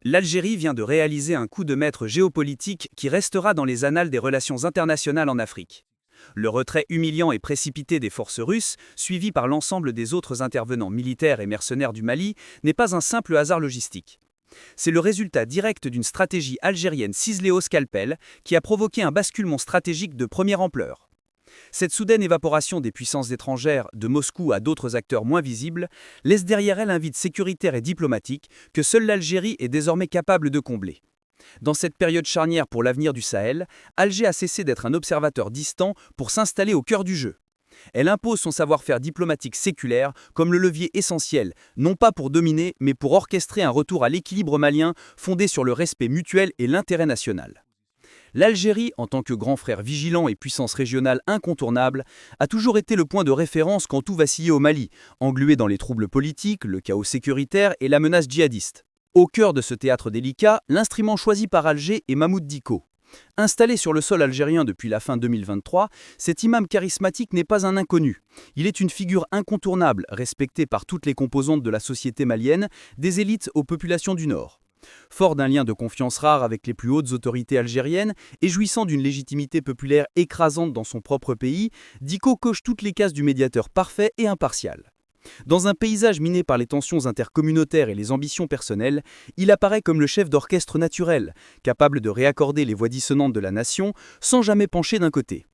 L'Algérie vient de réaliser un coup de maître géopolitique qui restera dans les annales des relations internationales en Afrique. Le retrait humiliant et précipité des forces russes, suivi par l'ensemble des autres intervenants militaires et mercenaires du Mali, n'est pas un simple hasard logistique. C'est le résultat direct d'une stratégie algérienne ciselée au scalpel qui a provoqué un basculement stratégique de première ampleur. Cette soudaine évaporation des puissances étrangères, de Moscou à d'autres acteurs moins visibles, laisse derrière elle un vide sécuritaire et diplomatique que seule l'Algérie est désormais capable de combler. Dans cette période charnière pour l'avenir du Sahel, Alger a cessé d'être un observateur distant pour s'installer au cœur du jeu. Elle impose son savoir-faire diplomatique séculaire comme le levier essentiel, non pas pour dominer, mais pour orchestrer un retour à l'équilibre malien fondé sur le respect mutuel et l'intérêt national. L'Algérie, en tant que grand frère vigilant et puissance régionale incontournable, a toujours été le point de référence quand tout vacillait au Mali, englué dans les troubles politiques, le chaos sécuritaire et la menace djihadiste. Au cœur de ce théâtre délicat, l'instrument choisi par Alger est Mahmoud Dicko. Installé sur le sol algérien depuis la fin 2023, cet imam charismatique n'est pas un inconnu. Il est une figure incontournable, respectée par toutes les composantes de la société malienne, des élites aux populations du Nord. Fort d'un lien de confiance rare avec les plus hautes autorités algériennes et jouissant d'une légitimité populaire écrasante dans son propre pays, Dicko coche toutes les cases du médiateur parfait et impartial. Dans un paysage miné par les tensions intercommunautaires et les ambitions personnelles, il apparaît comme le chef d'orchestre naturel, capable de réaccorder les voix dissonantes de la nation sans jamais pencher d'un côté.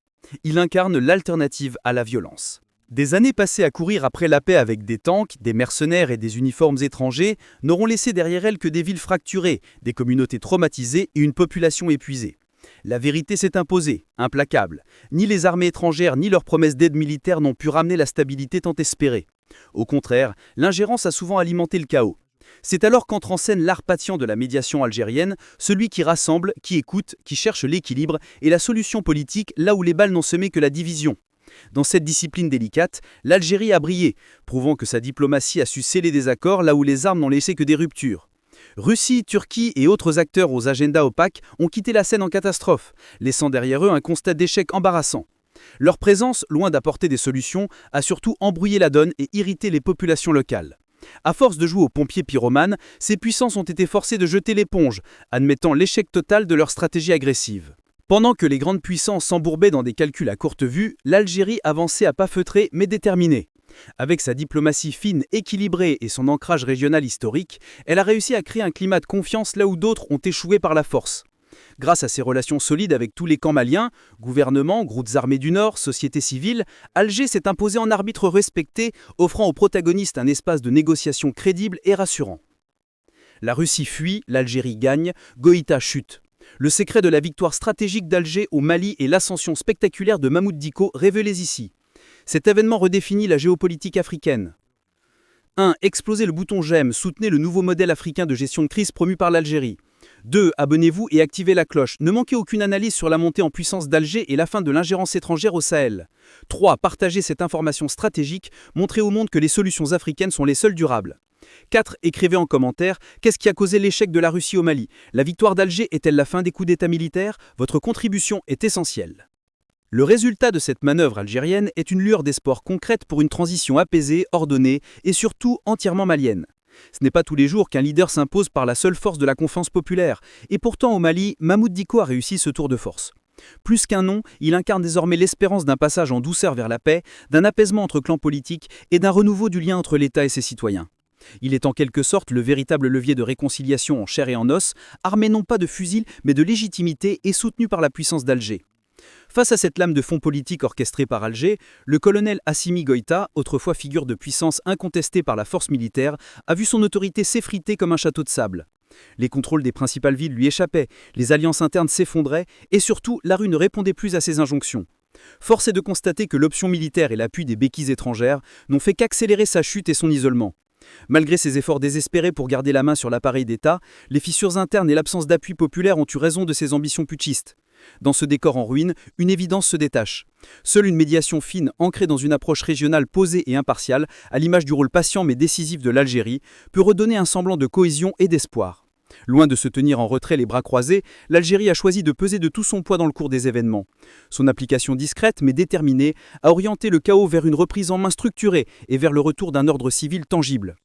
Il incarne l'alternative à la violence. Des années passées à courir après la paix avec des tanks, des mercenaires et des uniformes étrangers n'auront laissé derrière elles que des villes fracturées, des communautés traumatisées et une population épuisée. La vérité s'est imposée, implacable. Ni les armées étrangères ni leurs promesses d'aide militaire n'ont pu ramener la stabilité tant espérée. Au contraire, l'ingérence a souvent alimenté le chaos. C'est alors qu'entre en scène l'art patient de la médiation algérienne, celui qui rassemble, qui écoute, qui cherche l'équilibre et la solution politique là où les balles n'ont semé que la division. Dans cette discipline délicate, l'Algérie a brillé, prouvant que sa diplomatie a su sceller des accords là où les armes n'ont laissé que des ruptures. Russie, Turquie et autres acteurs aux agendas opaques ont quitté la scène en catastrophe, laissant derrière eux un constat d'échec embarrassant. Leur présence, loin d'apporter des solutions, a surtout embrouillé la donne et irrité les populations locales. À force de jouer aux pompiers pyromanes, ces puissances ont été forcées de jeter l'éponge, admettant l'échec total de leur stratégie agressive. Pendant que les grandes puissances s'embourbaient dans des calculs à courte vue, l'Algérie avançait à pas feutrés mais déterminée. Avec sa diplomatie fine, équilibrée et son ancrage régional historique, elle a réussi à créer un climat de confiance là où d'autres ont échoué par la force. Grâce à ses relations solides avec tous les camps maliens, gouvernements, groupes armés du Nord, société civile, Alger s'est imposé en arbitre respecté, offrant aux protagonistes un espace de négociation crédible et rassurant. La Russie fuit, l'Algérie gagne, Goïta chute. Le secret de la victoire stratégique d'Alger au Mali et l'ascension spectaculaire de Mahmoud Dicko révélés ici. Cet événement redéfinit la géopolitique africaine. 1. Explosez le bouton j'aime, soutenez le nouveau modèle africain de gestion de crise promu par l'Algérie. 2. Abonnez-vous et activez la cloche. Ne manquez aucune analyse sur la montée en puissance d'Alger et la fin de l'ingérence étrangère au Sahel. 3. Partagez cette information stratégique, montrez au monde que les solutions africaines sont les seules durables. 4. Écrivez en commentaire, qu'est-ce qui a causé l'échec de la Russie au Mali? La victoire d'Alger est-elle la fin des coups d'État militaires? Votre contribution est essentielle. Le résultat de cette manœuvre algérienne est une lueur d'espoir concrète pour une transition apaisée, ordonnée et surtout entièrement malienne. Ce n'est pas tous les jours qu'un leader s'impose par la seule force de la confiance populaire. Et pourtant au Mali, Mahmoud Dicko a réussi ce tour de force. Plus qu'un nom, il incarne désormais l'espérance d'un passage en douceur vers la paix, d'un apaisement entre clans politiques et d'un renouveau du lien entre l'État et ses citoyens. Il est en quelque sorte le véritable levier de réconciliation en chair et en os, armé non pas de fusils mais de légitimité et soutenu par la puissance d'Alger. Face à cette lame de fond politique orchestrée par Alger, le colonel Assimi Goïta, autrefois figure de puissance incontestée par la force militaire, a vu son autorité s'effriter comme un château de sable. Les contrôles des principales villes lui échappaient, les alliances internes s'effondraient et surtout la rue ne répondait plus à ses injonctions. Force est de constater que l'option militaire et l'appui des béquilles étrangères n'ont fait qu'accélérer sa chute et son isolement. Malgré ses efforts désespérés pour garder la main sur l'appareil d'État, les fissures internes et l'absence d'appui populaire ont eu raison de ses ambitions putschistes. Dans ce décor en ruine, une évidence se détache. Seule une médiation fine, ancrée dans une approche régionale posée et impartiale, à l'image du rôle patient mais décisif de l'Algérie, peut redonner un semblant de cohésion et d'espoir. Loin de se tenir en retrait les bras croisés, l'Algérie a choisi de peser de tout son poids dans le cours des événements. Son application discrète mais déterminée a orienté le chaos vers une reprise en main structurée et vers le retour d'un ordre civil tangible.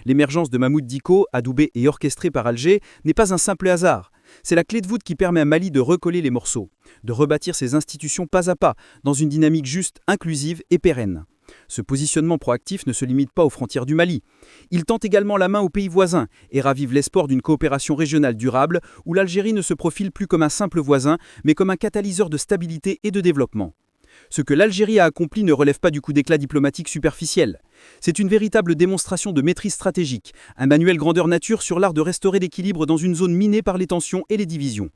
L'émergence de Mahmoud Dicko, adoubée et orchestrée par Alger, n'est pas un simple hasard. C'est la clé de voûte qui permet à Mali de recoller les morceaux, de rebâtir ses institutions pas à pas, dans une dynamique juste, inclusive et pérenne. Ce positionnement proactif ne se limite pas aux frontières du Mali. Il tend également la main aux pays voisins et ravive l'espoir d'une coopération régionale durable où l'Algérie ne se profile plus comme un simple voisin, mais comme un catalyseur de stabilité et de développement. Ce que l'Algérie a accompli ne relève pas du coup d'éclat diplomatique superficiel. C'est une véritable démonstration de maîtrise stratégique, un manuel grandeur nature sur l'art de restaurer l'équilibre dans une zone minée par les tensions et les divisions.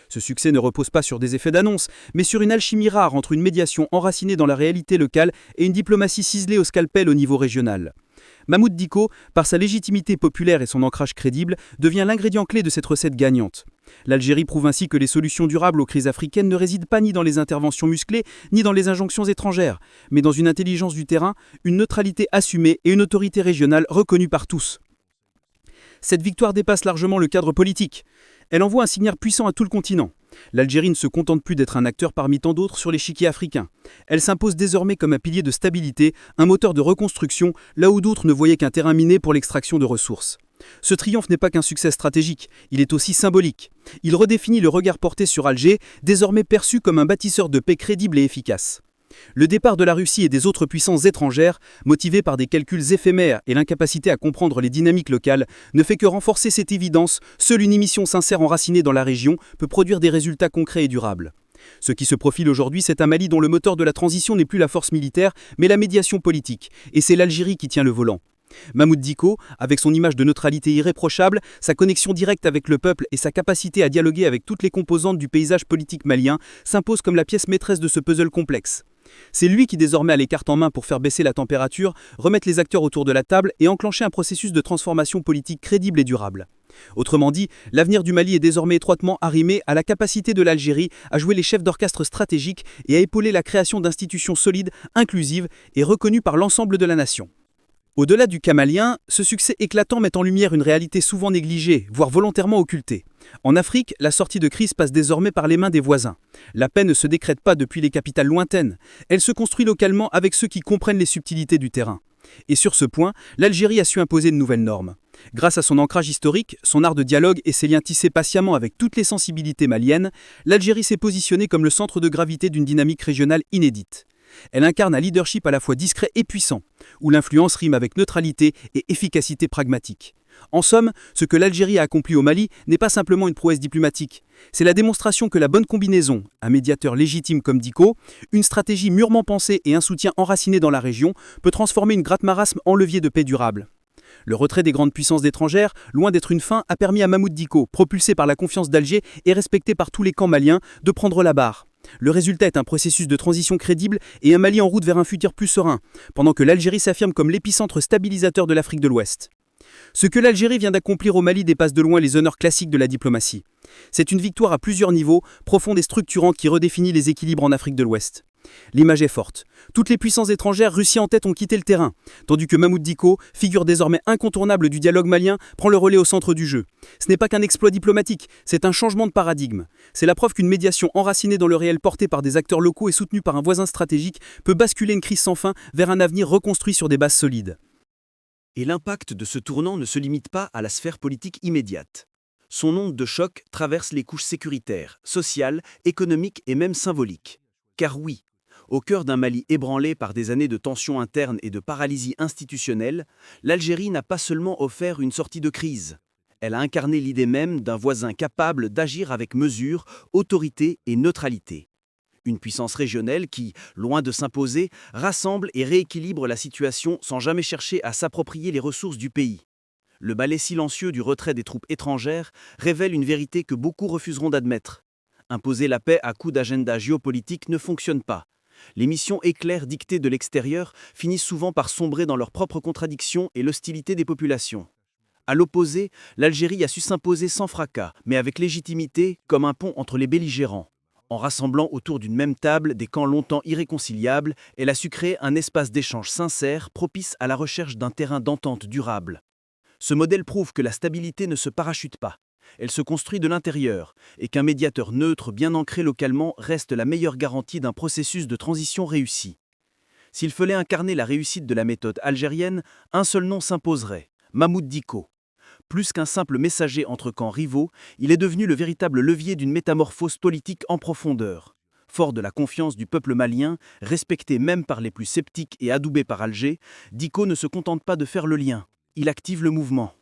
Ce succès ne repose pas sur des effets d'annonce, mais sur une alchimie rare entre une médiation enracinée dans la réalité locale et une diplomatie ciselée au scalpel au niveau régional. Mahmoud Dicko, par sa légitimité populaire et son ancrage crédible, devient l'ingrédient clé de cette recette gagnante. L'Algérie prouve ainsi que les solutions durables aux crises africaines ne résident pas ni dans les interventions musclées, ni dans les injonctions étrangères, mais dans une intelligence du terrain, une neutralité assumée et une autorité régionale reconnue par tous. Cette victoire dépasse largement le cadre politique. Elle envoie un signal puissant à tout le continent. L'Algérie ne se contente plus d'être un acteur parmi tant d'autres sur l'échiquier africain. Elle s'impose désormais comme un pilier de stabilité, un moteur de reconstruction, là où d'autres ne voyaient qu'un terrain miné pour l'extraction de ressources. Ce triomphe n'est pas qu'un succès stratégique, il est aussi symbolique. Il redéfinit le regard porté sur Alger, désormais perçu comme un bâtisseur de paix crédible et efficace. Le départ de la Russie et des autres puissances étrangères, motivés par des calculs éphémères et l'incapacité à comprendre les dynamiques locales, ne fait que renforcer cette évidence. Seule une émission sincère enracinée dans la région peut produire des résultats concrets et durables. Ce qui se profile aujourd'hui, c'est un Mali dont le moteur de la transition n'est plus la force militaire, mais la médiation politique. Et c'est l'Algérie qui tient le volant. Mahmoud Dicko, avec son image de neutralité irréprochable, sa connexion directe avec le peuple et sa capacité à dialoguer avec toutes les composantes du paysage politique malien, s'impose comme la pièce maîtresse de ce puzzle complexe. C'est lui qui désormais a les cartes en main pour faire baisser la température, remettre les acteurs autour de la table et enclencher un processus de transformation politique crédible et durable. Autrement dit, l'avenir du Mali est désormais étroitement arrimé à la capacité de l'Algérie à jouer les chefs d'orchestre stratégiques et à épauler la création d'institutions solides, inclusives et reconnues par l'ensemble de la nation. Au-delà du cas malien, ce succès éclatant met en lumière une réalité souvent négligée, voire volontairement occultée. En Afrique, la sortie de crise passe désormais par les mains des voisins. La paix ne se décrète pas depuis les capitales lointaines. Elle se construit localement avec ceux qui comprennent les subtilités du terrain. Et sur ce point, l'Algérie a su imposer de nouvelles normes. Grâce à son ancrage historique, son art de dialogue et ses liens tissés patiemment avec toutes les sensibilités maliennes, l'Algérie s'est positionnée comme le centre de gravité d'une dynamique régionale inédite. Elle incarne un leadership à la fois discret et puissant, où l'influence rime avec neutralité et efficacité pragmatique. En somme, ce que l'Algérie a accompli au Mali n'est pas simplement une prouesse diplomatique. C'est la démonstration que la bonne combinaison, un médiateur légitime comme Dicko, une stratégie mûrement pensée et un soutien enraciné dans la région, peut transformer une gratte marasme en levier de paix durable. Le retrait des grandes puissances étrangères, loin d'être une fin, a permis à Mahmoud Dicko, propulsé par la confiance d'Alger et respecté par tous les camps maliens, de prendre la barre. Le résultat est un processus de transition crédible et un Mali en route vers un futur plus serein, pendant que l'Algérie s'affirme comme l'épicentre stabilisateur de l'Afrique de l'Ouest. Ce que l'Algérie vient d'accomplir au Mali dépasse de loin les honneurs classiques de la diplomatie. C'est une victoire à plusieurs niveaux, profonde et structurante qui redéfinit les équilibres en Afrique de l'Ouest. L'image est forte. Toutes les puissances étrangères, Russie en tête, ont quitté le terrain, tandis que Mahmoud Dicko, figure désormais incontournable du dialogue malien, prend le relais au centre du jeu. Ce n'est pas qu'un exploit diplomatique, c'est un changement de paradigme. C'est la preuve qu'une médiation enracinée dans le réel portée par des acteurs locaux et soutenue par un voisin stratégique peut basculer une crise sans fin vers un avenir reconstruit sur des bases solides. Et l'impact de ce tournant ne se limite pas à la sphère politique immédiate. Son onde de choc traverse les couches sécuritaires, sociales, économiques et même symboliques. Car oui, au cœur d'un Mali ébranlé par des années de tensions internes et de paralysie institutionnelle, l'Algérie n'a pas seulement offert une sortie de crise. Elle a incarné l'idée même d'un voisin capable d'agir avec mesure, autorité et neutralité. Une puissance régionale qui, loin de s'imposer, rassemble et rééquilibre la situation sans jamais chercher à s'approprier les ressources du pays. Le balai silencieux du retrait des troupes étrangères révèle une vérité que beaucoup refuseront d'admettre. Imposer la paix à coup d'agenda géopolitique ne fonctionne pas. Les missions éclairs dictées de l'extérieur finissent souvent par sombrer dans leurs propres contradictions et l'hostilité des populations. À l'opposé, l'Algérie a su s'imposer sans fracas, mais avec légitimité, comme un pont entre les belligérants. En rassemblant autour d'une même table des camps longtemps irréconciliables, elle a su créer un espace d'échange sincère propice à la recherche d'un terrain d'entente durable. Ce modèle prouve que la stabilité ne se parachute pas. Elle se construit de l'intérieur et qu'un médiateur neutre bien ancré localement reste la meilleure garantie d'un processus de transition réussi. S'il fallait incarner la réussite de la méthode algérienne, un seul nom s'imposerait, Mahmoud Dicko. Plus qu'un simple messager entre camps rivaux, il est devenu le véritable levier d'une métamorphose politique en profondeur. Fort de la confiance du peuple malien, respecté même par les plus sceptiques et adoubé par Alger, Dicko ne se contente pas de faire le lien, il active le mouvement.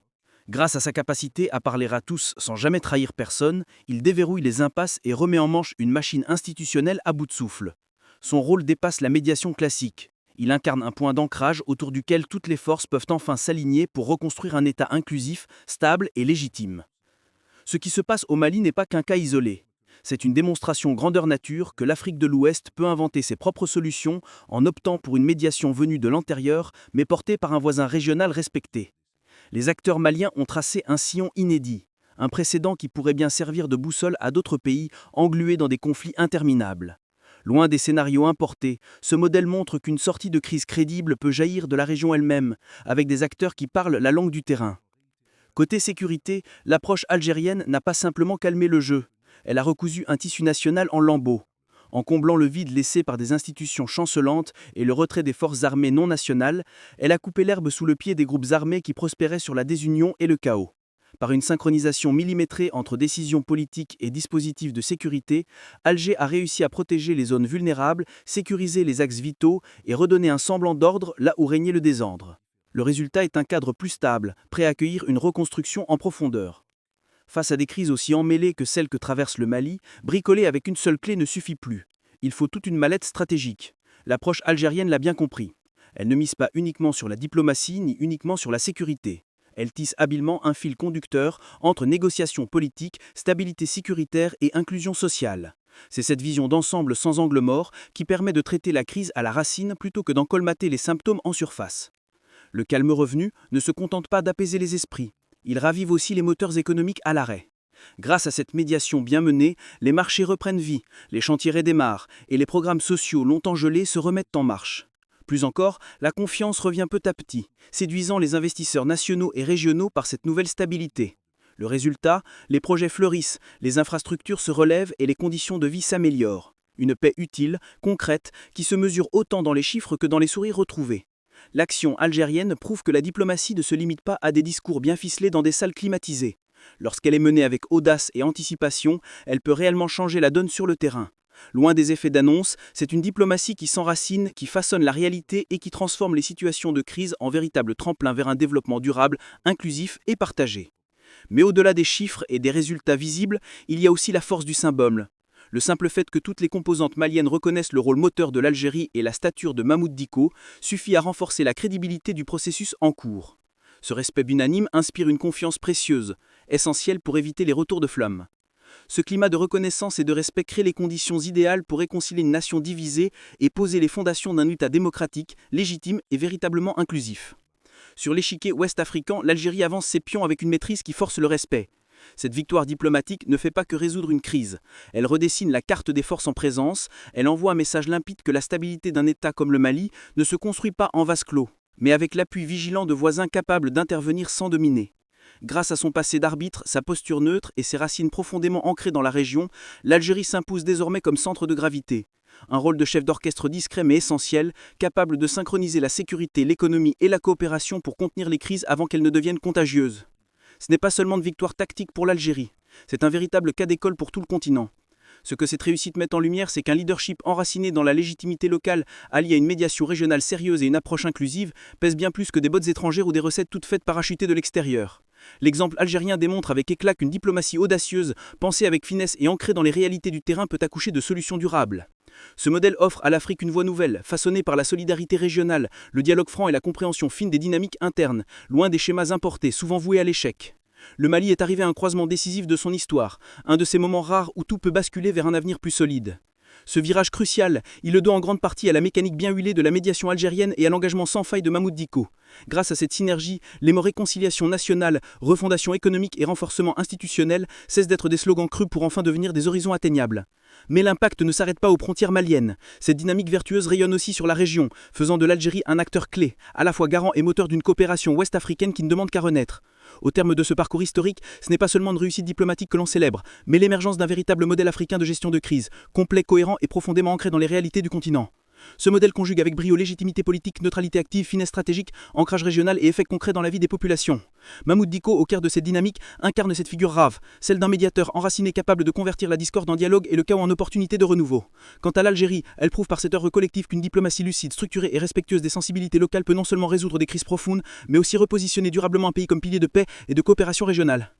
Grâce à sa capacité à parler à tous sans jamais trahir personne, il déverrouille les impasses et remet en marche une machine institutionnelle à bout de souffle. Son rôle dépasse la médiation classique. Il incarne un point d'ancrage autour duquel toutes les forces peuvent enfin s'aligner pour reconstruire un État inclusif, stable et légitime. Ce qui se passe au Mali n'est pas qu'un cas isolé. C'est une démonstration grandeur nature que l'Afrique de l'Ouest peut inventer ses propres solutions en optant pour une médiation venue de l'intérieur, mais portée par un voisin régional respecté. Les acteurs maliens ont tracé un sillon inédit, un précédent qui pourrait bien servir de boussole à d'autres pays englués dans des conflits interminables. Loin des scénarios importés, ce modèle montre qu'une sortie de crise crédible peut jaillir de la région elle-même, avec des acteurs qui parlent la langue du terrain. Côté sécurité, l'approche algérienne n'a pas simplement calmé le jeu, elle a recousu un tissu national en lambeaux. En comblant le vide laissé par des institutions chancelantes et le retrait des forces armées non nationales, elle a coupé l'herbe sous le pied des groupes armés qui prospéraient sur la désunion et le chaos. Par une synchronisation millimétrée entre décisions politiques et dispositifs de sécurité, Alger a réussi à protéger les zones vulnérables, sécuriser les axes vitaux et redonner un semblant d'ordre là où régnait le désordre. Le résultat est un cadre plus stable, prêt à accueillir une reconstruction en profondeur. Face à des crises aussi emmêlées que celles que traverse le Mali, bricoler avec une seule clé ne suffit plus. Il faut toute une mallette stratégique. L'approche algérienne l'a bien compris. Elle ne mise pas uniquement sur la diplomatie ni uniquement sur la sécurité. Elle tisse habilement un fil conducteur entre négociations politiques, stabilité sécuritaire et inclusion sociale. C'est cette vision d'ensemble sans angle mort qui permet de traiter la crise à la racine plutôt que d'en colmater les symptômes en surface. Le calme revenu ne se contente pas d'apaiser les esprits. Il ravive aussi les moteurs économiques à l'arrêt. Grâce à cette médiation bien menée, les marchés reprennent vie, les chantiers redémarrent et les programmes sociaux longtemps gelés se remettent en marche. Plus encore, la confiance revient peu à petit, séduisant les investisseurs nationaux et régionaux par cette nouvelle stabilité. Le résultat, les projets fleurissent, les infrastructures se relèvent et les conditions de vie s'améliorent. Une paix utile, concrète, qui se mesure autant dans les chiffres que dans les sourires retrouvés. L'action algérienne prouve que la diplomatie ne se limite pas à des discours bien ficelés dans des salles climatisées. Lorsqu'elle est menée avec audace et anticipation, elle peut réellement changer la donne sur le terrain. Loin des effets d'annonce, c'est une diplomatie qui s'enracine, qui façonne la réalité et qui transforme les situations de crise en véritable tremplin vers un développement durable, inclusif et partagé. Mais au-delà des chiffres et des résultats visibles, il y a aussi la force du symbole. Le simple fait que toutes les composantes maliennes reconnaissent le rôle moteur de l'Algérie et la stature de Mahmoud Dicko suffit à renforcer la crédibilité du processus en cours. Ce respect unanime inspire une confiance précieuse, essentielle pour éviter les retours de flamme. Ce climat de reconnaissance et de respect crée les conditions idéales pour réconcilier une nation divisée et poser les fondations d'un État démocratique, légitime et véritablement inclusif. Sur l'échiquier ouest-africain, l'Algérie avance ses pions avec une maîtrise qui force le respect. Cette victoire diplomatique ne fait pas que résoudre une crise. Elle redessine la carte des forces en présence, elle envoie un message limpide que la stabilité d'un État comme le Mali ne se construit pas en vase clos, mais avec l'appui vigilant de voisins capables d'intervenir sans dominer. Grâce à son passé d'arbitre, sa posture neutre et ses racines profondément ancrées dans la région, l'Algérie s'impose désormais comme centre de gravité. Un rôle de chef d'orchestre discret mais essentiel, capable de synchroniser la sécurité, l'économie et la coopération pour contenir les crises avant qu'elles ne deviennent contagieuses. Ce n'est pas seulement de victoire tactique pour l'Algérie, c'est un véritable cas d'école pour tout le continent. Ce que cette réussite met en lumière, c'est qu'un leadership enraciné dans la légitimité locale, allié à une médiation régionale sérieuse et une approche inclusive, pèse bien plus que des bottes étrangères ou des recettes toutes faites parachutées de l'extérieur. L'exemple algérien démontre avec éclat qu'une diplomatie audacieuse, pensée avec finesse et ancrée dans les réalités du terrain peut accoucher de solutions durables. Ce modèle offre à l'Afrique une voie nouvelle, façonnée par la solidarité régionale, le dialogue franc et la compréhension fine des dynamiques internes, loin des schémas importés, souvent voués à l'échec. Le Mali est arrivé à un croisement décisif de son histoire, un de ces moments rares où tout peut basculer vers un avenir plus solide. Ce virage crucial, il le doit en grande partie à la mécanique bien huilée de la médiation algérienne et à l'engagement sans faille de Mahmoud Dicko. Grâce à cette synergie, les mots réconciliation nationale, refondation économique et renforcement institutionnel cessent d'être des slogans crus pour enfin devenir des horizons atteignables. Mais l'impact ne s'arrête pas aux frontières maliennes. Cette dynamique vertueuse rayonne aussi sur la région, faisant de l'Algérie un acteur clé, à la fois garant et moteur d'une coopération ouest-africaine qui ne demande qu'à renaître. Au terme de ce parcours historique, ce n'est pas seulement une réussite diplomatique que l'on célèbre, mais l'émergence d'un véritable modèle africain de gestion de crise, complet, cohérent et profondément ancré dans les réalités du continent. Ce modèle conjugue avec brio légitimité politique, neutralité active, finesse stratégique, ancrage régional et effet concret dans la vie des populations. Mahmoud Dicko, au cœur de cette dynamique, incarne cette figure rave, celle d'un médiateur enraciné capable de convertir la discorde en dialogue et le chaos en opportunité de renouveau. Quant à l'Algérie, elle prouve par cette œuvre collective qu'une diplomatie lucide, structurée et respectueuse des sensibilités locales peut non seulement résoudre des crises profondes, mais aussi repositionner durablement un pays comme pilier de paix et de coopération régionale.